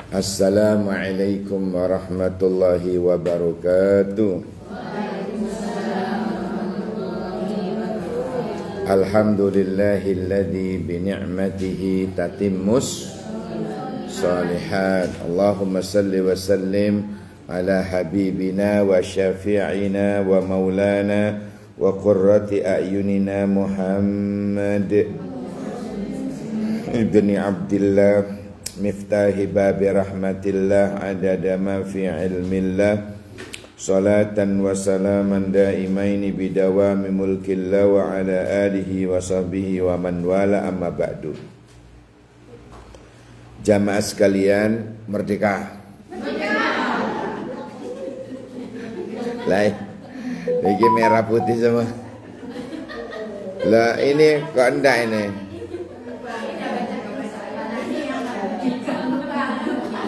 Assalamualaikum warahmatullahi wabarakatuh. Alhamdulillahilladzi bini'matihi tatimmus salihat. Allahumma salli wa sallim ala habibina wa syafi'ina wa maulana wa qurrati a'yunina Muhammad ibni Abdillah miftahi babi rahmatillah adada ma fi ilmillah salatan wa salaman daimaini bidawami mulkillah wa ala alihi wa sahbihi wa man wala amma ba'du. Jamaah sekalian, merdeka. Lah, ini merah putih semua. Lah ini kok enggak ini?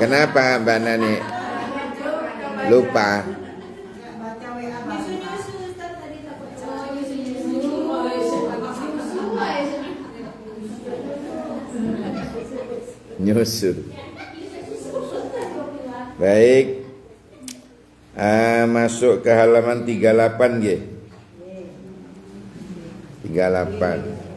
Kenapa Mbak Nani lupa? Nyusul. Baik. Masuk ke halaman 38 nggih. 38.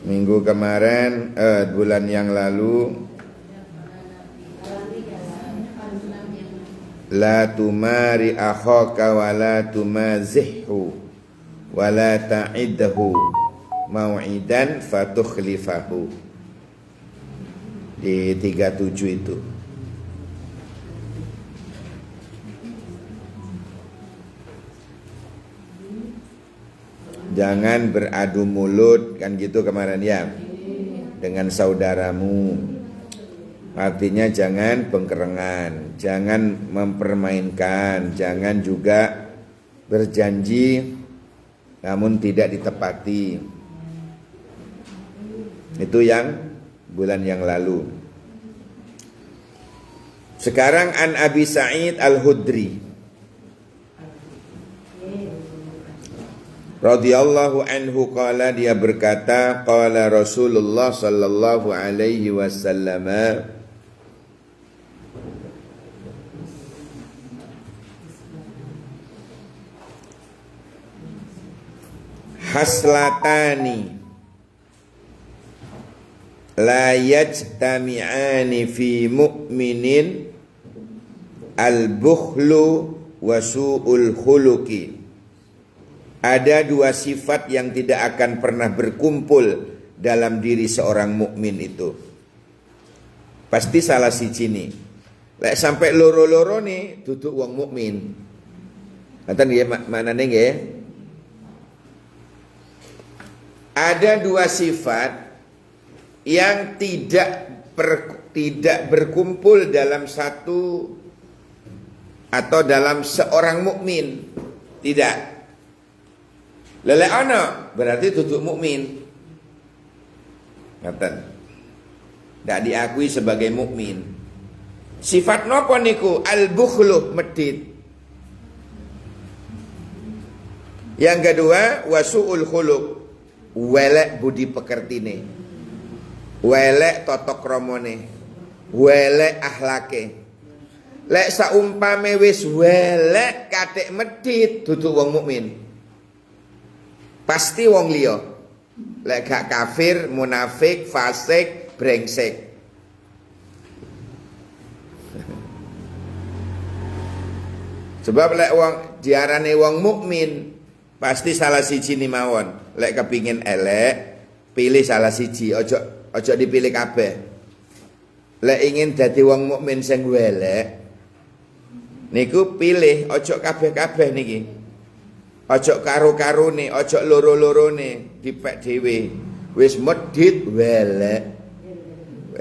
Minggu kemarin, bulan yang lalu, la tumari akhaka wa la tumazihhu wa la ta'idhu mau'idan fatukhlifahu. Di 37 itu. Jangan beradu mulut, kan gitu kemarin ya, dengan saudaramu. Artinya jangan bengkerengan, jangan mempermainkan, jangan juga berjanji namun tidak ditepati. Itu yang bulan yang lalu. Sekarang an Abi Sa'id Al-Khudri radhiyallahu anhu qala, dia berkata, qala Rasulullah sallallahu alaihi wasallam, haslatani la yajtami'ani fi mu'minin al-bukhlu wa su'ul khuluqi. Ada dua sifat yang tidak akan pernah berkumpul dalam diri seorang mukmin itu. Pasti salah siji nih. Lek sampai loro-loro nih duduk wong mukmin. Ngoten nggih maknane nggih. Ada dua sifat yang tidak berkumpul dalam satu atau dalam seorang mukmin. Tidak. Lele ana berarti tutup mukmin. Ngaten. Ndak diakui sebagai mukmin. Sifat napa niku? Al-bukhlu, medit. Yang kedua, wasu'ul khuluq, welek budi pekertine. Welek totok kromone. Welek akhlake. Lek saumpame wis welek katik medit tutup wong mukmin. Pasti wong liya. Lek gak kafir, munafik, fasik, brengsek. Sebab lek wong diarani wong mukmin, pasti salah siji ni mawon. Lek kepingin elek, pilih salah siji, ojo dipilih kabeh. Lek ingin dadi wong mukmin sing welek, niku pilih ojo kabeh-kabeh niki. Ojo karo-karone, ojo loro-lorone, dipek dhewe. Wis medhit welek.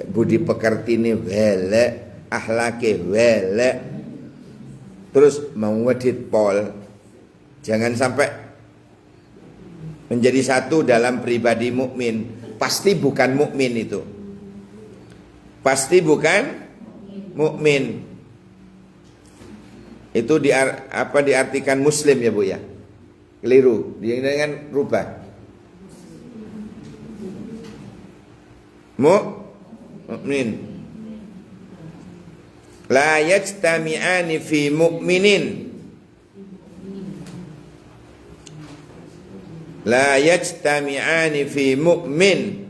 Budi pekertine welek, akhlake welek. Terus mau ngedit pol. Jangan sampai menjadi satu dalam pribadi mukmin. Pasti bukan mukmin itu. Pasti bukan mukmin. Itu diartikan muslim ya Bu ya. Keliru, dia kan rubah. Mukmin. La yajtami'ani fi mu'minin. La yajtami'ani fi mu'min.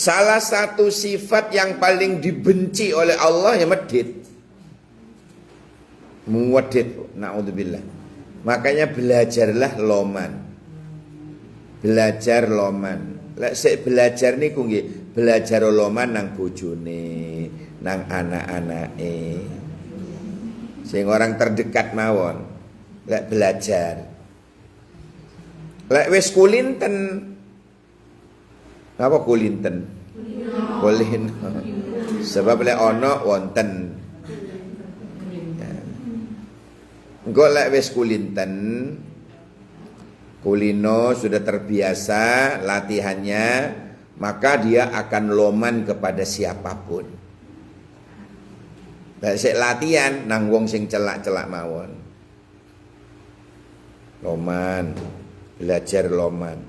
Salah satu sifat yang paling dibenci oleh Allah ya medit. Muwadid, naudzubillah. Makanya belajarlah loman. Belajar loman. Lek sik belajar niku nggih, belajar loman nang bojone, nang anak-anake. Sing orang terdekat mawon. Lek belajar. Lek wis kulinten. Apa kulinten? Kulin. Sebab lek ana wonten. Engko lek wis kulinten, kulino sudah terbiasa latihannya, maka dia akan loman kepada siapapun. Lek sik latihan nang wong sing celak-celak mawon. Loman, belajar loman.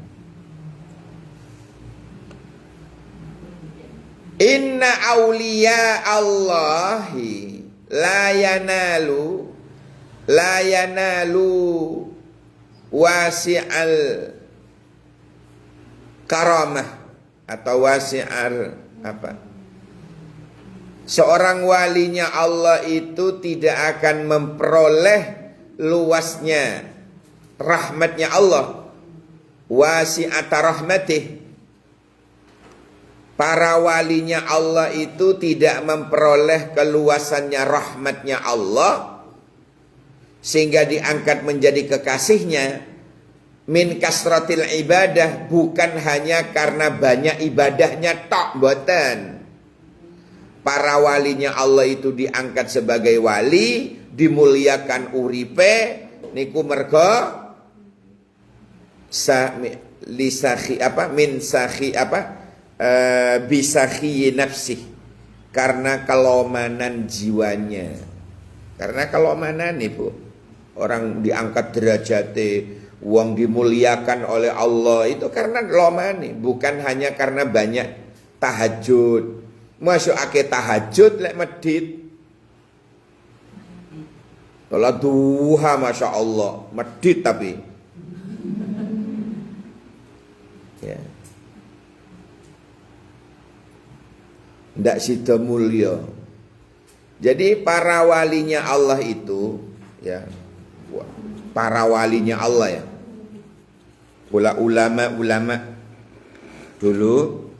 Inna awliya Allahi la yanalu wasi'al karamah atau wasi'al apa? Seorang walinya Allah itu tidak akan memperoleh luasnya rahmatnya Allah, wasi'ata rahmatih. Para walinya Allah itu tidak memperoleh keluasannya rahmatnya Allah sehingga diangkat menjadi kekasihnya. Min kasratil ibadah, bukan hanya karena banyak ibadahnya tok, mboten. Para walinya Allah itu diangkat sebagai wali, dimuliakan uripe niku mergo lisakhi apa min sakhi apa bisakhi nafsih, karena kelomanan jiwanya. Karena kelomanan nih Bu, orang diangkat derajate, wong dimuliakan oleh Allah itu karena lomane, bukan hanya karena banyak tahajud. Masuk ake tahajud lek medit. Salat duha masya Allah, medit tapi. Ya. Ndak sida mulia. Jadi para walinya Allah itu ya, para walinya Allah ya, ulama dulu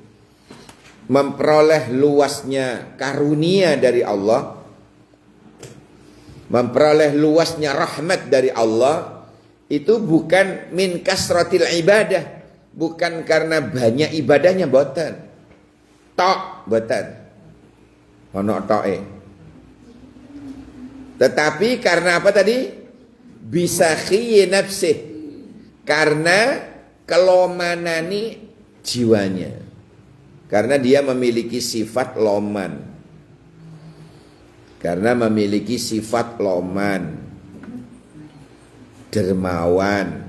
memperoleh luasnya karunia dari Allah, memperoleh luasnya rahmat dari Allah, itu bukan min kasratil ibadah, bukan karena banyak ibadahnya, boten tok, boten ono toke. Tetapi karena apa tadi? Bisakhi nafsih, karena kelomanani jiwanya, karena dia memiliki sifat loman, karena memiliki sifat loman, dermawan,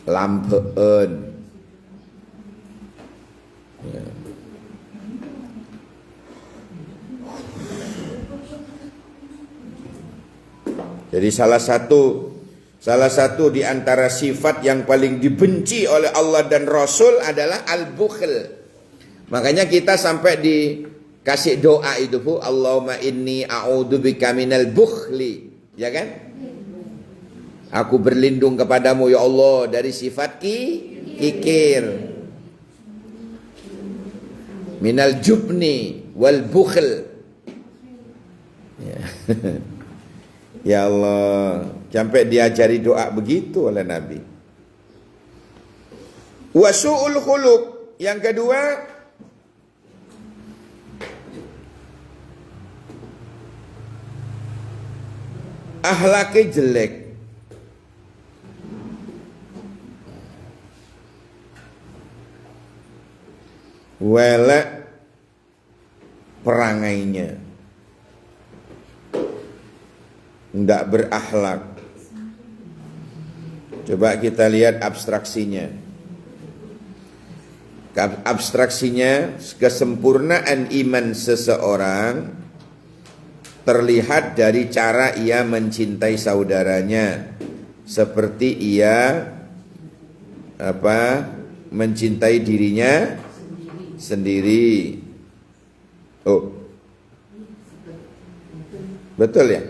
lambeun ya. Jadi salah satu di antara sifat yang paling dibenci oleh Allah dan Rasul adalah al-bukhl. Makanya kita sampai dikasih doa itu Bu, Allahumma inni a'udzubika minal bukhli, ya kan? Aku berlindung kepadamu ya Allah dari sifat kikir. Minal jubni wal bukhl. Ya. Ya Allah, sampai diajari doa begitu oleh Nabi. Wasu'ul khuluq, yang kedua ahlaknya jelek. welek perangainya, enggak berakhlak. Coba kita lihat abstraksinya. Abstraksinya, kesempurnaan iman seseorang terlihat dari cara ia mencintai saudaranya, seperti ia mencintai dirinya sendiri. Oh, betul ya?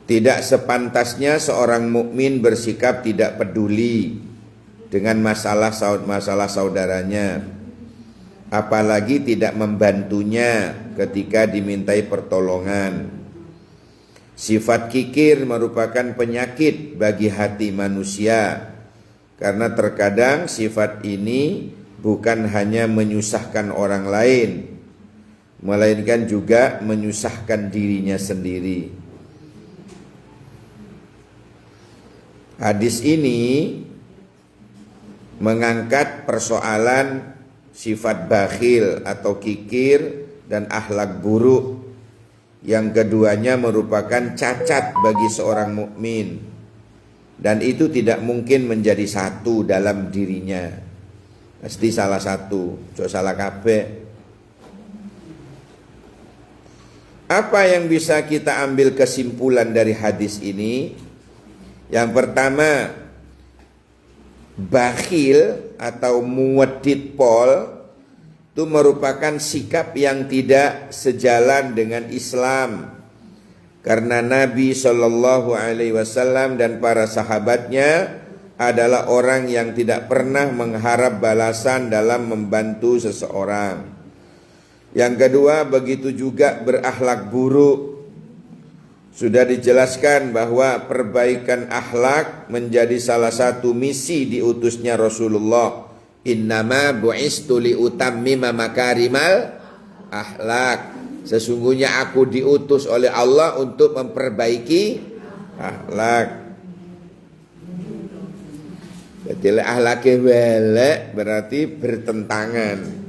Tidak sepantasnya seorang mukmin bersikap tidak peduli dengan masalah saudaranya, apalagi tidak membantunya ketika dimintai pertolongan. Sifat kikir merupakan penyakit bagi hati manusia, karena terkadang sifat ini bukan hanya menyusahkan orang lain, melainkan juga menyusahkan dirinya sendiri. Hadis ini mengangkat persoalan sifat bakhil atau kikir dan akhlak buruk, yang keduanya merupakan cacat bagi seorang mukmin, dan itu tidak mungkin menjadi satu dalam dirinya. Pasti salah satu, cok salah kabeh. Apa yang bisa kita ambil kesimpulan dari hadis ini? Yang pertama, bakhil atau muwaddid pol itu merupakan sikap yang tidak sejalan dengan Islam, karena Nabi Shallallahu Alaihi Wasallam dan para sahabatnya adalah orang yang tidak pernah mengharap balasan dalam membantu seseorang. Yang kedua, begitu juga berakhlak buruk. Sudah dijelaskan bahwa perbaikan akhlak menjadi salah satu misi diutusnya Rasulullah. Innama bu'istu liutammima makarimal akhlak. Sesungguhnya aku diutus oleh Allah untuk memperbaiki akhlak. Jadi akhlaknya welek berarti bertentangan.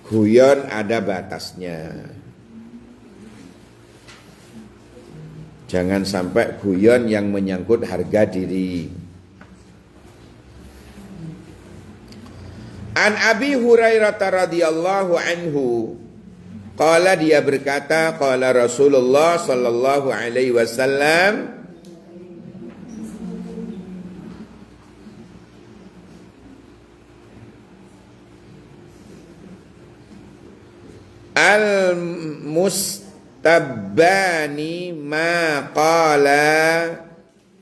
Guyon ada batasnya. Jangan sampai guyon yang menyangkut harga diri. An Abi Hurairah radhiyallahu anhu, qala, dia berkata, qala Rasulullah sallallahu alaihi wasallam, al-mustabbani ma qala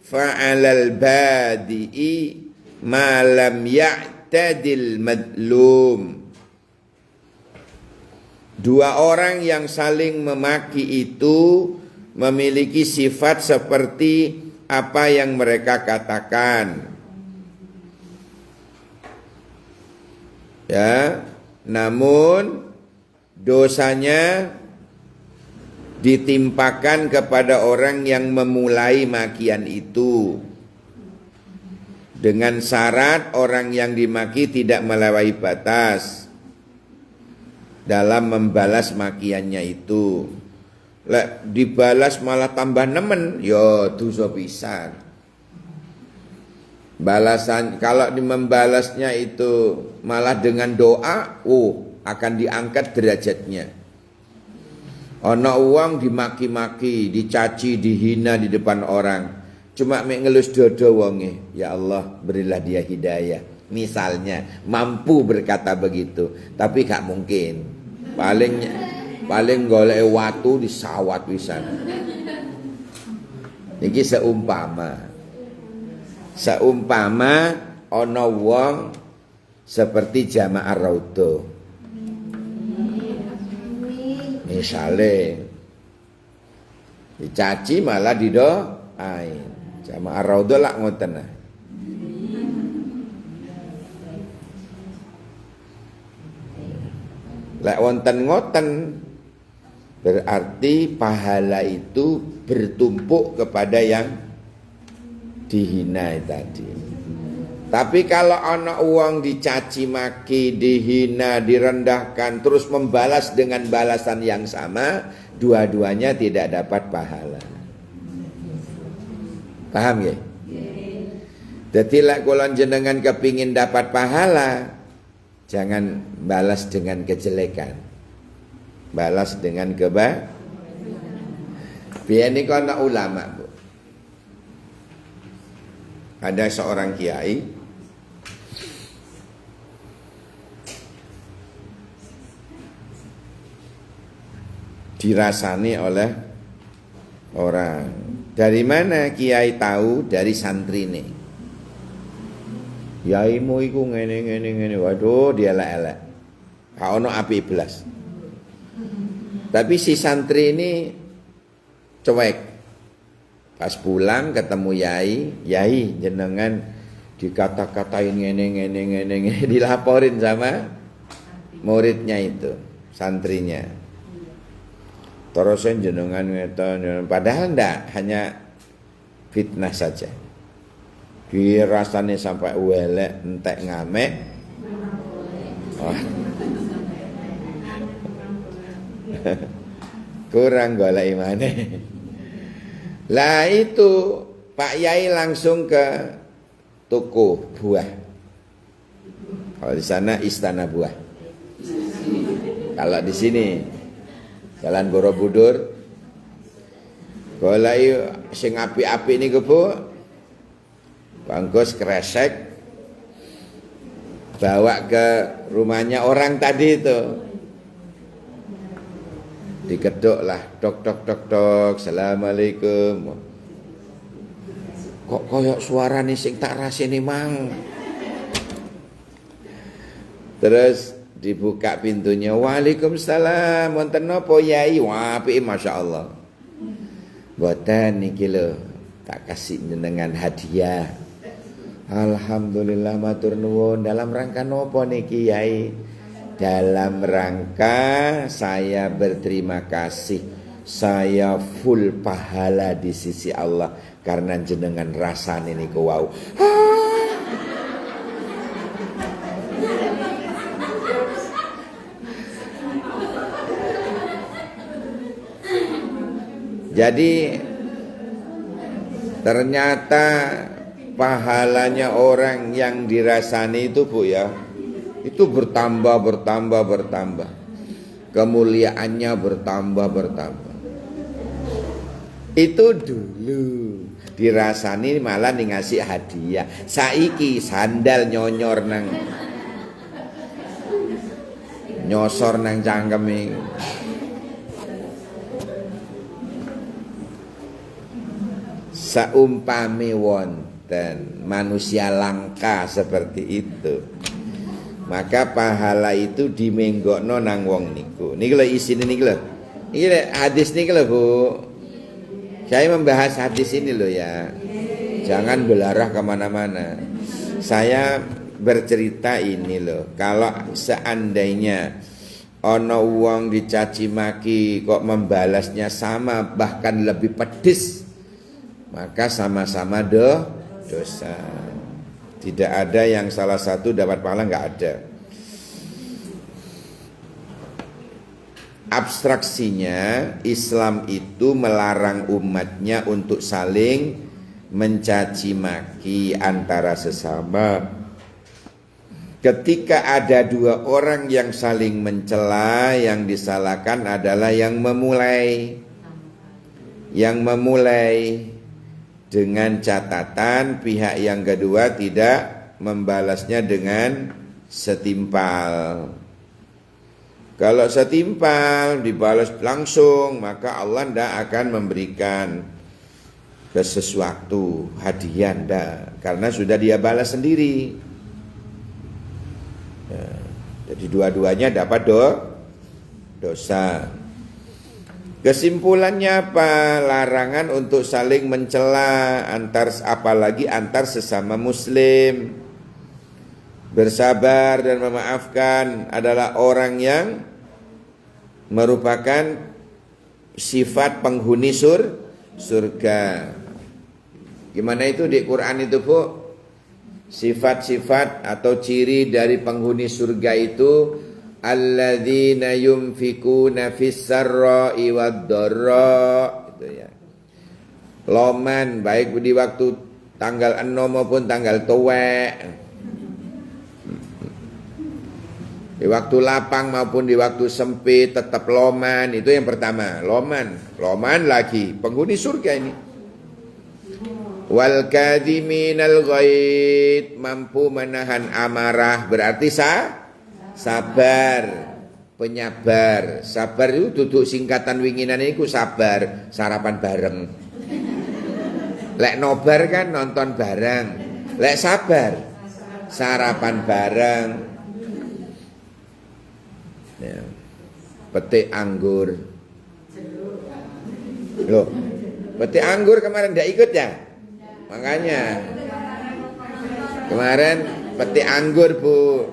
fa'alal badi'i ma lam ya'tadil madlum. Dua orang yang saling memaki itu memiliki sifat seperti apa yang mereka katakan. Ya, namun dosanya ditimpakan kepada orang yang memulai makian itu, dengan syarat orang yang dimaki tidak melampaui batas dalam membalas makiannya itu. Lek dibalas malah tambah nemen, yo dosa pisan. Balasan kalau membalasnya itu malah dengan doa, akan diangkat derajatnya. Ono uang dimaki-maki, dicaci, dihina di depan orang, cuma mek ngelus dodo wonge, ya Allah berilah dia hidayah. Misalnya mampu berkata begitu, tapi gak mungkin. Paling golek watu disawat pisan. Iki seumpama ono wong seperti jamaah raudhah. Misalnya dicaci malah didoain. Jamaah raudhah lak ngoten nah. Lek wonten ngoten berarti pahala itu bertumpuk kepada yang dihina tadi. Tapi kalau ana wong dicaci maki, dihina, direndahkan, terus membalas dengan balasan yang sama, dua-duanya tidak dapat pahala. Paham ya? Jadi lek kula jenengan kepingin dapat pahala, jangan balas dengan kejelekan. Balas dengan biyen niku ana ulama, Bu. Ada seorang kiai dirasani oleh orang. Dari mana kiai tahu? Dari santri nih. Yaimu iku ngene. Waduh, dia elek-elek. Gak ono api belas. Tapi si santri ini cuek. Pas pulang ketemu yai jenengan dikata-katain ngene, dilaporin sama muridnya itu, santrinya. Terus jenengan ngeten, padahal ndak, hanya fitnah saja. Dirasane sampai welek, entek ngamek. Oh. Kurang golek imane. Lah itu Pak Yai langsung ke toko buah. Kalau di sana istana buah. Kalau di sini Jalan Borobudur. Golai sing api-api niku Bu. Bangkus kresek bawa ke rumahnya orang tadi itu. Diketuk lah, tok, assalamualaikum. Kok koyok suara nih sing tak rasini mang. Terus dibuka pintunya, waalaikumsalam, wonten napa yai? Wah, apike masyaallah. Mboten niki lho, tak kasih jenengan hadiah. Alhamdulillah matur nuwun. Dalam rangka napa niki yai? Dalam rangka saya berterima kasih, saya full pahala di sisi Allah karena jenengan rasane niku wau. Jadi ternyata pahalanya orang yang dirasani itu Bu ya, itu bertambah. Kemuliaannya bertambah. Itu dulu dirasani malah ngasih hadiah. Saiki sandal nyosor nang cangkeme. Saumpami wonten manusia langka seperti itu, maka pahala itu dimenggokno nang wong niku. Niki lho isine niki lho. Iki hadis niki lho Bu. Saya membahas hadis ini loh ya. Jangan belarah kemana-mana. Saya bercerita ini loh. Kalau seandainya ono wong dicaci maki kok membalasnya sama bahkan lebih pedes, maka sama-sama dosa. Tidak ada yang salah satu dapat pahala, nggak ada. Abstraksinya Islam itu melarang umatnya untuk saling mencaci maki antara sesama. Ketika ada dua orang yang saling mencela, yang disalahkan adalah yang memulai. Yang memulai, dengan catatan pihak yang kedua tidak membalasnya dengan setimpal. Kalau setimpal dibalas langsung, maka Allah tidak akan memberikan sesuatu hadiah, tidak, karena sudah dia balas sendiri. Ya, jadi dua-duanya dapat dosa. Kesimpulannya apa? Larangan untuk saling mencela apalagi antar sesama muslim. Bersabar dan memaafkan adalah orang yang merupakan sifat penghuni surga. Gimana itu di Quran itu, Bu? Sifat-sifat atau ciri dari penghuni surga itu alladzina yunfikuna fis sarra'i wad-dharra, itu ya. Loman baik di waktu tanggal enom maupun tanggal tuwek. Di waktu lapang maupun di waktu sempit tetap loman. Itu yang pertama, loman lagi penghuni surga ini. Wal kadhiminal ghaid, mampu menahan amarah, berarti sabar, penyabar. Sabar itu duduk singkatan winginan iku sabar, sarapan bareng. Lek nobar kan nonton bareng. Lek sabar sarapan bareng. Ya. Petik anggur. Loh, petik anggur kemarin ndak ikut ya? Makanya kemarin petik anggur, Bu.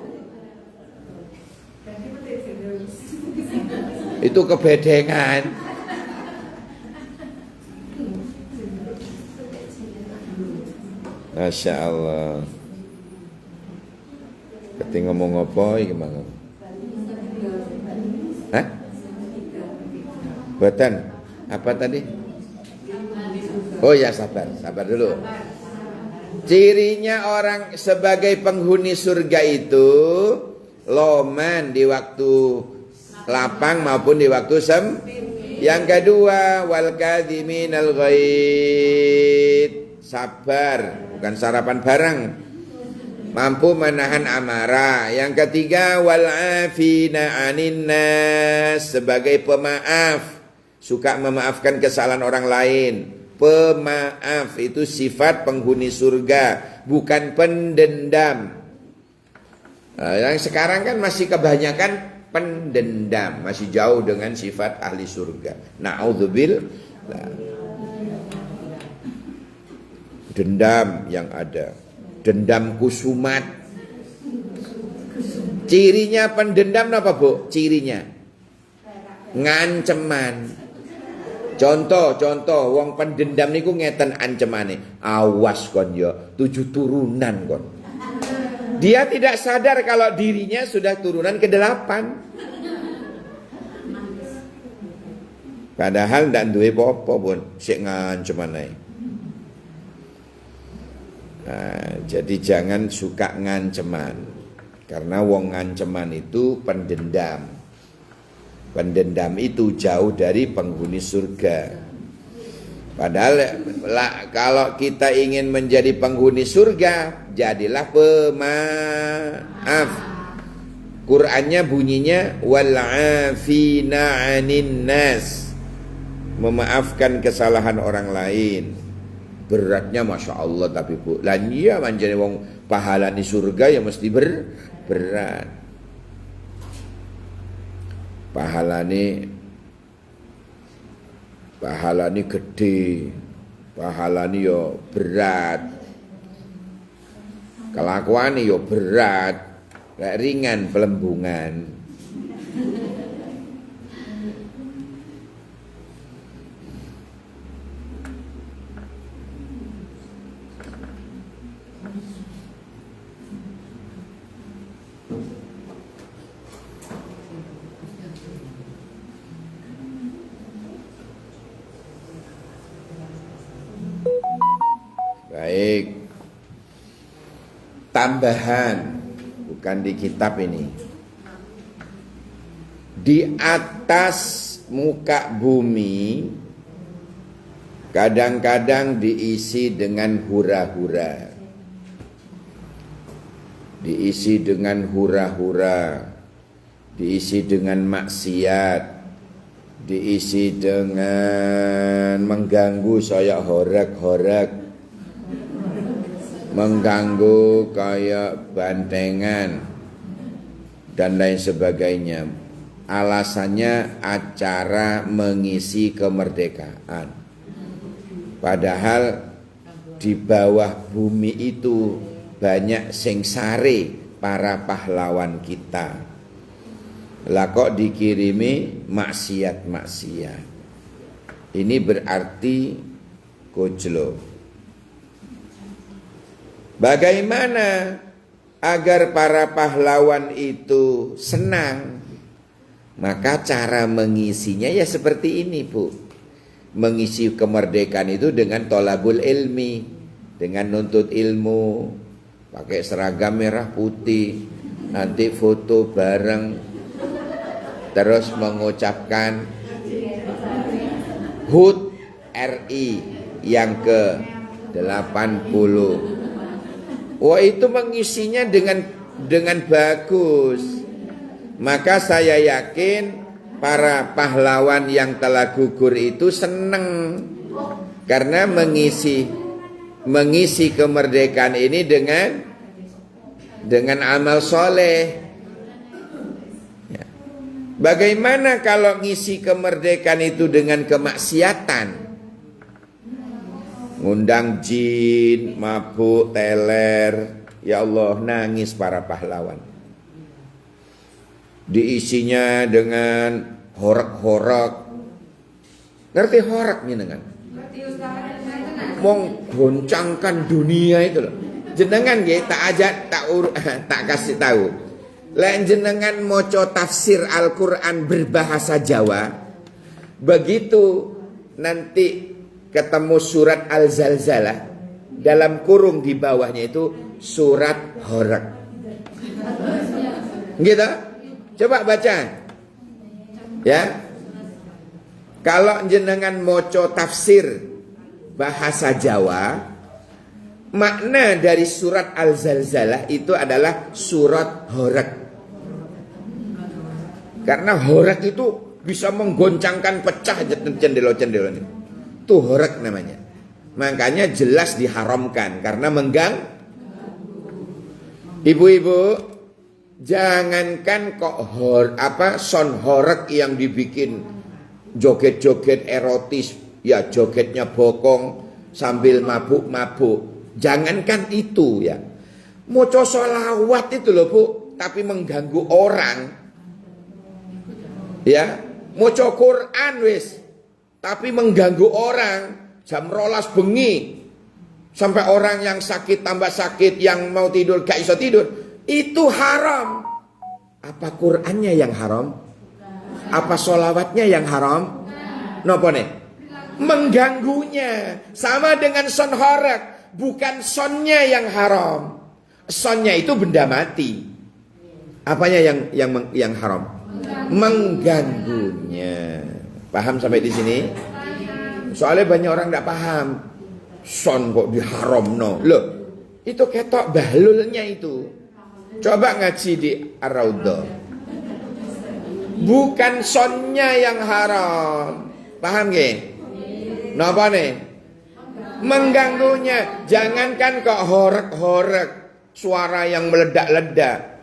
Itu kebedengan. Masya Allah. Ketika ngomong apa iki mang? Hah? Boten. Apa tadi? Oh ya, sabar dulu. Cirinya orang sebagai penghuni surga itu loman di waktu lapang maupun di waktu Yang kedua, wal kadhiminal ghaid, sabar, bukan sarapan bareng. Mampu menahan amarah. Yang ketiga, wal afina 'anin nas, sebagai pemaaf, suka memaafkan kesalahan orang lain. Pemaaf itu sifat penghuni surga, bukan pendendam. Nah, yang sekarang kan masih kebanyakan pendendam, masih jauh dengan sifat ahli surga. Na'udzubillah. Dendam yang ada, dendam kusumat. Cirinya pendendam apa, Bu? Cirinya nganceman. Contoh, wong pendendam niku ngeten ancemane. Awas kon ya, 7 turunan kon. Dia tidak sadar kalau dirinya sudah turunan ke-8. Padahal ndak duwe apa-apa pun, sik ngancem ae. Nah, jadi jangan suka nganceman. Karena wong nganceman itu pendendam. Pendendam itu jauh dari penghuni surga. Padahal kalau kita ingin menjadi penghuni surga, jadilah pemaaf. Qur'annya bunyinya wal afina 'anin nas, memaafkan kesalahan orang lain. Beratnya Masya Allah, tapi Bu, lan iya manjane wong pahala di surga ya mesti berat. Pahalane gede, pahalane yo berat, kelakuane yo berat, gak ringan pelembungan. Baik, tambahan, bukan di kitab ini. Di atas muka bumi kadang-kadang diisi dengan hura-hura. Diisi dengan hura-hura, diisi dengan maksiat, diisi dengan mengganggu soyak horek-horek, mengganggu kayak bantengan dan lain sebagainya. Alasannya acara mengisi kemerdekaan. Padahal di bawah bumi itu banyak sengsare para pahlawan kita. Lah kok dikirimi maksiat-maksiat. Ini berarti kojlo. Bagaimana agar para pahlawan itu senang? Maka cara mengisinya ya seperti ini, Bu. Mengisi kemerdekaan itu dengan tolabul ilmi, dengan nuntut ilmu, pakai seragam merah putih, nanti foto bareng, terus mengucapkan HUT RI yang ke-80. Wah, itu mengisinya dengan bagus. Maka saya yakin para pahlawan yang telah gugur itu senang karena mengisi kemerdekaan ini dengan amal soleh. Ya. Bagaimana kalau ngisi kemerdekaan itu dengan kemaksiatan? Ngundang jin, mabuk, teler. Ya Allah, nangis para pahlawan. Diisinya dengan horak-horak. Ngerti horak jenengan? Menggoncangkan dunia itu loh. Jenengan nggih tak kasih tahu. Lek jenengan maca tafsir Al-Qur'an berbahasa Jawa, begitu nanti ketemu surat Al-Zalzalah, dalam kurung di bawahnya itu surat horak. Gitu? Coba baca. Ya. Kalau jenengan moco tafsir bahasa Jawa, makna dari surat Al-Zalzalah itu adalah surat horak. Karena horak itu bisa menggoncangkan pecah cendelo-cendelo ini. Itu horak namanya. Makanya jelas diharamkan karena Ibu-ibu, jangankan kok son horek yang dibikin joget-joget erotis, ya jogetnya bokong sambil mabuk-mabuk. Jangankan itu ya. Moco sholawat itu loh Bu, tapi mengganggu orang. Ya, moco Quran wis, tapi mengganggu orang. Jam 12 bengi sampai orang yang sakit tambah sakit, yang mau tidur gak iso tidur. Itu haram. Apa Qur'annya yang haram? Apa sholawatnya yang haram? Napa nih? Mengganggunya. Sama dengan son horek. Bukan sonnya yang haram. Sonnya itu benda mati. Apanya yang haram? Mengganggunya. Paham sampai di sini? Soalnya banyak orang tidak paham. Son kok diharam no. Loh, itu ketok bahlulnya itu. Coba ngaji di Ar-Raudhah. Bukan sonnya yang haram. Paham gak? Napa nih? Mengganggunya. Jangankan kok horek-horek, suara yang meledak-ledak.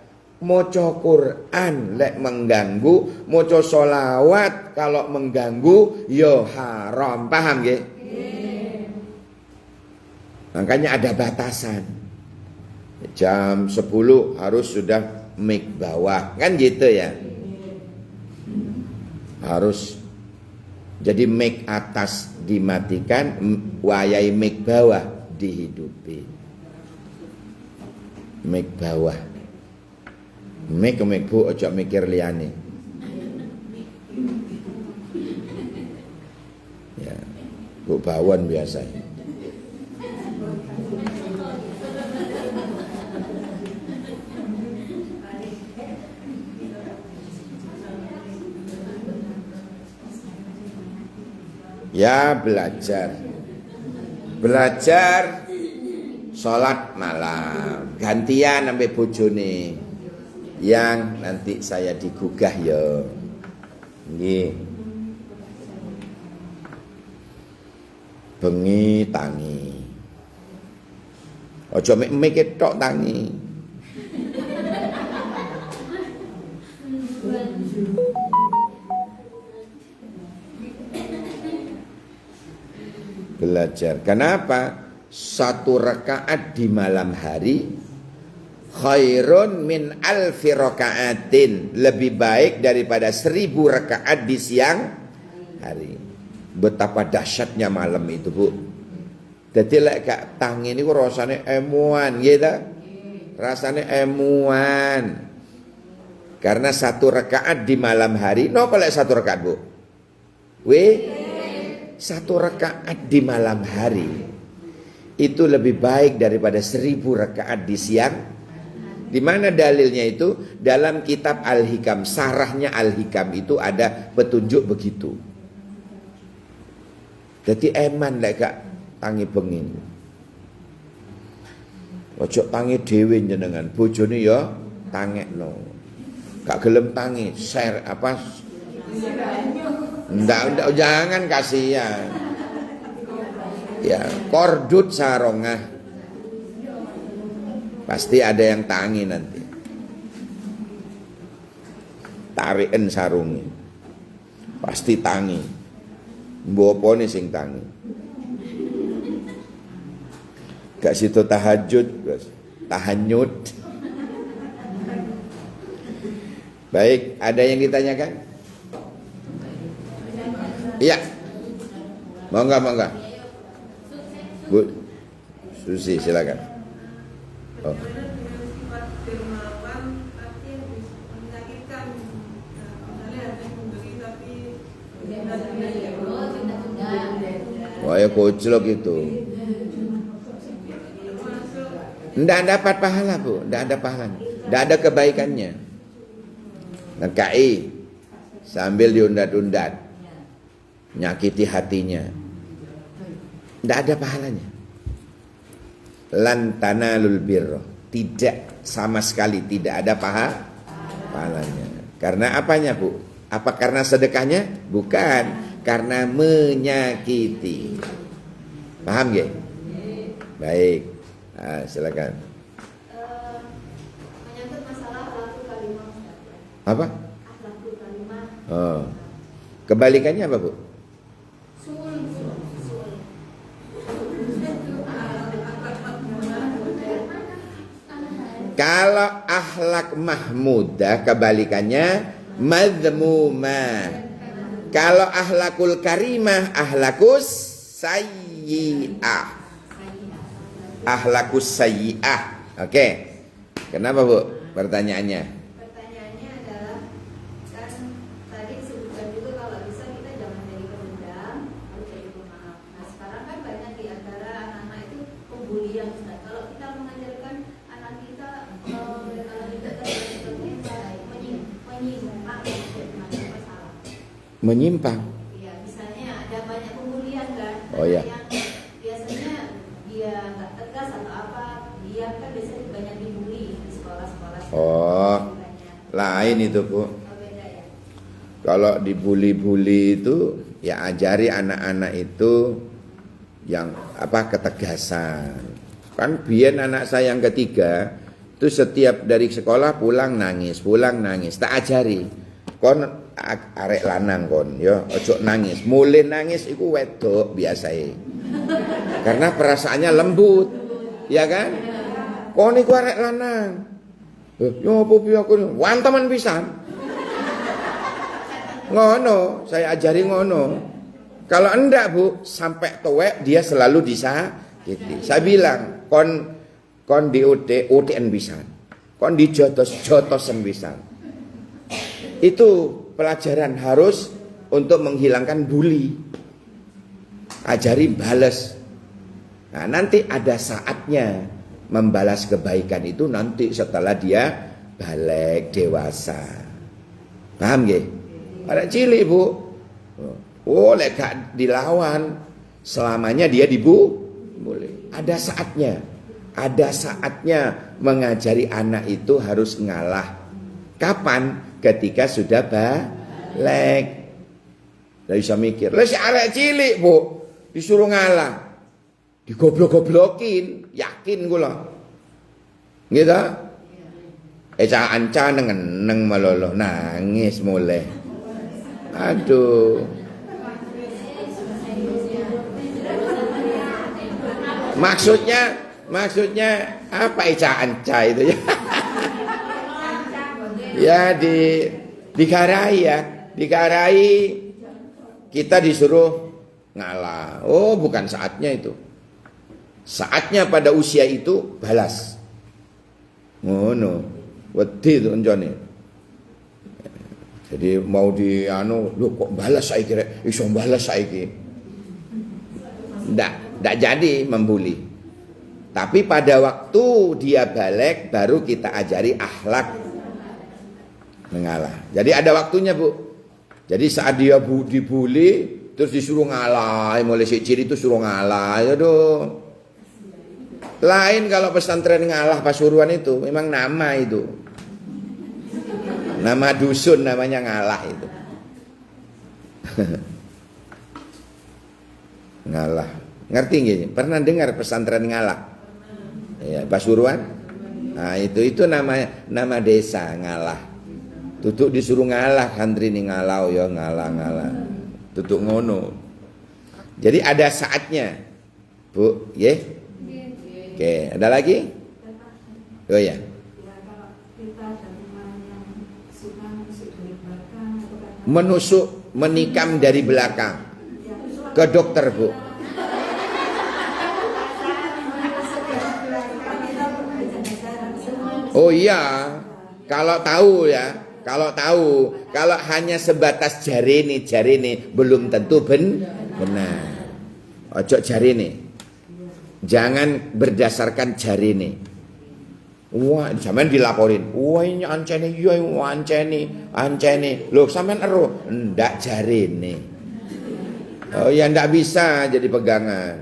Moco Quran lek mengganggu, moco sholawat kalau mengganggu, yo haram. Paham gak? Makanya ada batasan. Jam 10 harus sudah mic bawah. Kan gitu ya. Harus. Jadi mic atas dimatikan, wayai mic bawah dihidupi. Mic bawah. Mic Bu, ojo mikir liyane. Ya, Bu bawon biasanya. Ya belajar sholat malam gantian sampai bojone yang nanti saya digugah ya nggih bengi tangi aja mek ketok tangi belajar. Kenapa? Satu rakaat di malam hari khairun min alfi rakaatin, lebih baik daripada 1000 rakaat di siang hari. Betapa dahsyatnya malam itu, Bu. Jadi lek gak tangi niku rasane emuan, nggih ta? Rasane emuan. Karena 1 rakaat di malam hari, napa lek 1 rakaat, Bu? 1 rakaat di malam hari itu lebih baik daripada 1000 rakaat di siang. Di mana dalilnya itu? Dalam kitab Al-Hikam, sarahnya Al-Hikam itu ada petunjuk begitu. Jadi eman lek gak tangi bengi. Ojo tangi dhewe jenengan, bojone ya tangekno. Gak gelem tangi, share apa? Ndak jangan, kasihan. Ya, kordut sarongah. Pasti ada yang tangi nanti. Tariken sarungi. Pasti tangi. Mbopone sing tangi. Gak situ tahajud, tahanyut. Baik, ada yang ditanyakan? Iya. Monggo. Bu Susi, silakan. Oh. Wah, ya koclok itu. Nggak dapat pahala, Bu. Nggak ada pahalanya. Nggak ada kebaikannya. Ngekai sambil diundat-undat, nyakiti hatinya, nggak ada pahalanya. Lan tanalul birra, tidak, sama sekali tidak ada pahalanya. Karena apanya, Bu? Apa karena sedekahnya? Bukan, karena menyakiti. Paham nggih? Baik. Nah, silakan. Menyangkut masalah akhlakul karimah. Apa? Akhlakul karimah. Oh. Kebalikannya apa, Bu? Kalau akhlak mahmudah kebalikannya madhmumah. Kalau akhlakul karimah akhlakus sayyi'ah. Akhlakus sayyi'ah. Oke. Kenapa, Bu? Pertanyaannya. Pertanyaannya adalah, kan tadi disebutkan juga kalau bisa kita jangan jadi pendendam, harus jadi pemaaf. Nah, sekarang kan banyak di antara anak-anak itu pembulian, Ustaz. Kalau kita mengajarkan anak kita kalau tidak menyimpang, itu masalah. Menyimpang. Iya, misalnya ada banyak pembulian kan. Oh ya. Yang biasanya dia nggak tegas atau apa, dia kan biasanya banyak dibully di sekolah-sekolah. Oh, lain itu, Bu. Oh, beda ya. Kalau dibully-bully itu ya ajari anak-anak itu yang apa, ketegasan. Kan biyen anak saya yang ketiga itu setiap dari sekolah pulang nangis. Tak ajari. Kon arek lanang kon, ya ojo nangis. Mulai nangis iku wedok biasae. Karena perasaannya lembut. Ya kan? Kon iku arek lanang. Yo opo piye aku wanteman pisan. Ngono, saya ajari ngono. Kalau enggak, Bu, sampai tuwek dia selalu disakiti. Saya bilang, kon di UTN pisan. Kon dijotos-jotosen pisan. Itu pelajaran harus untuk menghilangkan bully. Ajari bales. Nah, nanti ada saatnya membalas kebaikan itu nanti setelah dia balik dewasa. Paham nggih? Ada cilik, Bu. Oh, lek gak dilawan selamanya dia boleh. Ada saatnya. Ada saatnya mengajari anak itu harus ngalah. Kapan? Ketika sudah balik. Lah bisa mikir. Lah si arek cilik, Bu, disuruh ngalah. Digoblok-goblokin, yakin kula. Nggih ta? Anca neng melolo nangis mulai. Aduh. Maksudnya apa Anca itu ya? Ya digarai ya, digarai kita disuruh ngalah. Oh, bukan saatnya itu. Saatnya pada usia itu balas. Ngono. Wedi itu encone. Jadi mau di anu, lu kok balas saiki rek? Iso balas saiki. Ndak jadi membuli. Tapi pada waktu dia balik baru kita ajari akhlak mengalah. Jadi ada waktunya, Bu. Jadi saat dia dibully terus disuruh ngalah, mulai si ciri itu suruh ngalah, ya dong. Lain kalau pesantren ngalah Pasuruan itu memang nama itu. Nama dusun namanya ngalah itu. Ngalah. Ngerti nggih? Pernah dengar pesantren ngalah? Ya, Pasuruan. Nah, itu nama desa ngalah. Tutuk disuruh ngalah, santri ini ngalau ya ngalah. Tutuk ngono. Jadi ada saatnya. Bu, ya? Oke, ada lagi? Oh ya. Menusuk, menikam dari belakang. Ke dokter, Bu. Oh iya, kalau tahu ya. Kalau hanya sebatas jari ini belum tentu benar. Ojo jari ini. Jangan berdasarkan jari ini. Wah, sampean dilaporin. Wah, ini ancene iya ancene. Loh, sampean ero ndak jari ini. Oh ya ndak bisa jadi pegangan.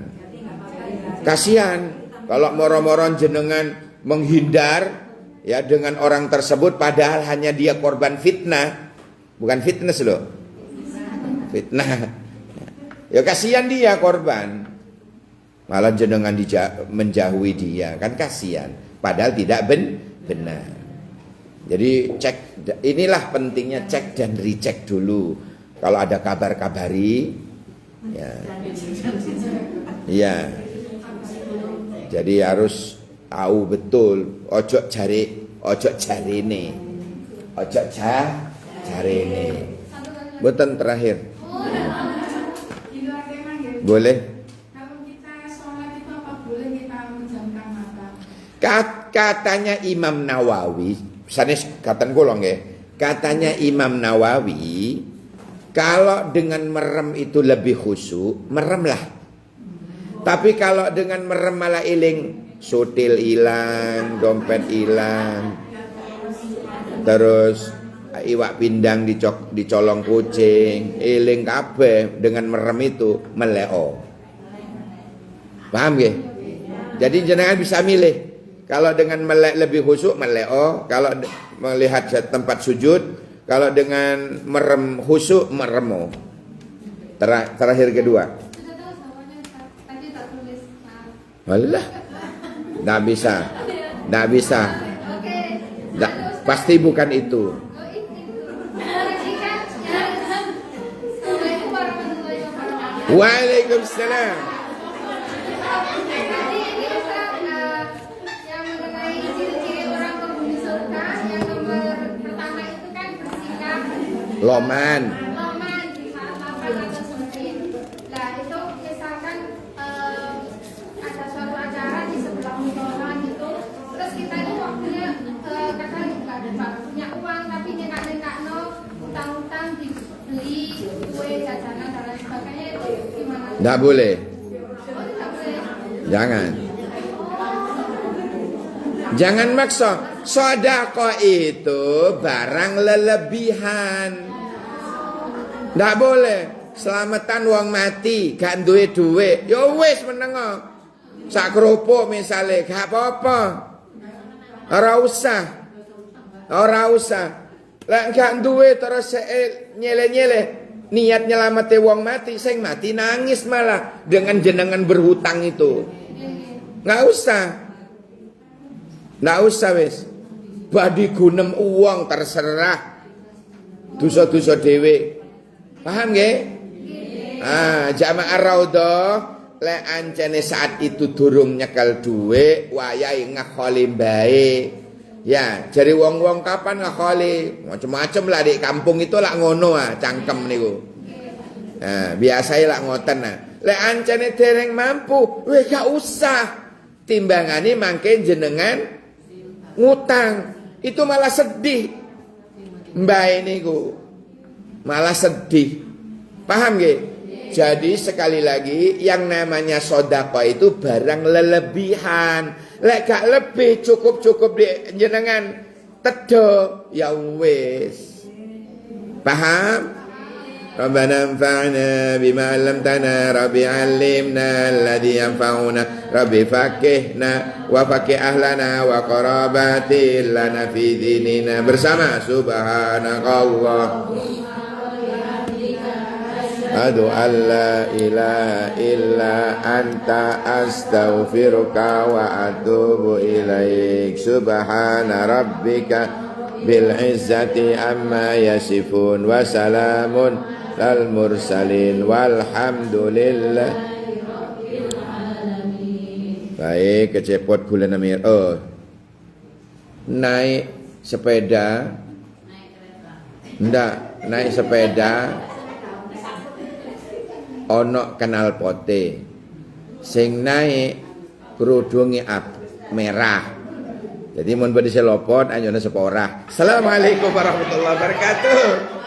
Kasihan kalau moro-moro jenengan menghindar ya dengan orang tersebut padahal hanya dia korban fitnah, bukan fitness loh, fitnah. Ya kasihan dia korban, malah jenengan menjauhi dia, kan kasihan. Padahal tidak benar. Jadi cek, inilah pentingnya cek dan recheck dulu. Kalau ada kabar-kabari, ya, iya. Jadi harus tahu betul, ojo jarine. Boten terakhir. Boleh. Kalau kita sholat itu apa boleh kita menjamkan mata? Katanya Imam Nawawi, sanes katan kula nggih. Katanya Imam Nawawi, kalau dengan merem itu lebih khusyuk, meremlah. Tapi kalau dengan merem malah iling, sutil hilang, dompet hilang, terus iwak pindang dicolong kucing, iling kabeh, dengan merem itu meleo. Paham nggih? Jadi jenengan bisa milih. Kalau dengan melek lebih khusyuk meleo, kalau melihat tempat sujud, kalau dengan merem khusyuk meremo. Terakhir kedua. Tadi tak tulis. Walah. Nggak bisa. Oke. Pasti bukan itu. Assalamualaikum warahmatullahi wabarakatuh. Waalaikumsalam. Tadi ini Ustaz yang mengenai ciri-ciri orang penghuni surga, yang nomor pertama itu kan bersikap Loman. loman di saat makan atau sempit. Nah itu misalkan ada suatu acara di sebelah musola gitu, terus kita itu waktunya kadang nggak ada punya uang tapi nyentak no utang-utang dibeli kue jajanan dan lain sebagainya, itu gimana? Nggak boleh. Oh, tidak boleh. Jangan maksa. Sedekah itu barang lelebihan. Nggak boleh. Selamatan wong mati, gak duwe duit. Ya wis menengo. Sak kerupuk misale gak apa-apa. Ora usah. Lek gak duwe terus nyele-nyele niat nyelamate wong mati, sing mati nangis malah dengan jenengan berhutang itu. Nggak usah wis. Badi gunem uang terserah. Dosa-dosa dhewe. Paham nggih? Jamaah Raudhah lek ancene saat itu durung nyekel dhuwit, wayahe ngekoli mbae. Ya, jari wong-wong kapan ngakali? Macem-macem lah di kampung itu lah ngono cangkem niku. Nah, biasa lah ngoten nah. Lek ancene dereng mampu, weh gak usah. Timbangane mangke jenengan ngutang. Itu malah sedih. Mbak niku malah sedih. Paham nggih? Jadi sekali lagi yang namanya sedekah itu barang lelebihan. Lek gak lebih cukup-cukup di jenengan tedo ya wis. Paham? Rabbana anfa'na bima 'allamtana Rabbi 'allimna alladhi yanfa'una Rabbi faqihna wa faqih ahlana wa qarabati lana fi dinina bersama subhanakallah Adu alla ilaha illa anta astaghfiruka wa atubu ilaik subhana rabbika bil izzati amma yasifun wa salamun lal mursalin walhamdulillah. Baik, kecepot bulan Amir. Naik sepeda. Ndak, naik sepeda ono kenal pote sing naik kerudungi merah jadi mun badhe selopot anyone sepora. Assalamualaikum warahmatullahi wabarakatuh.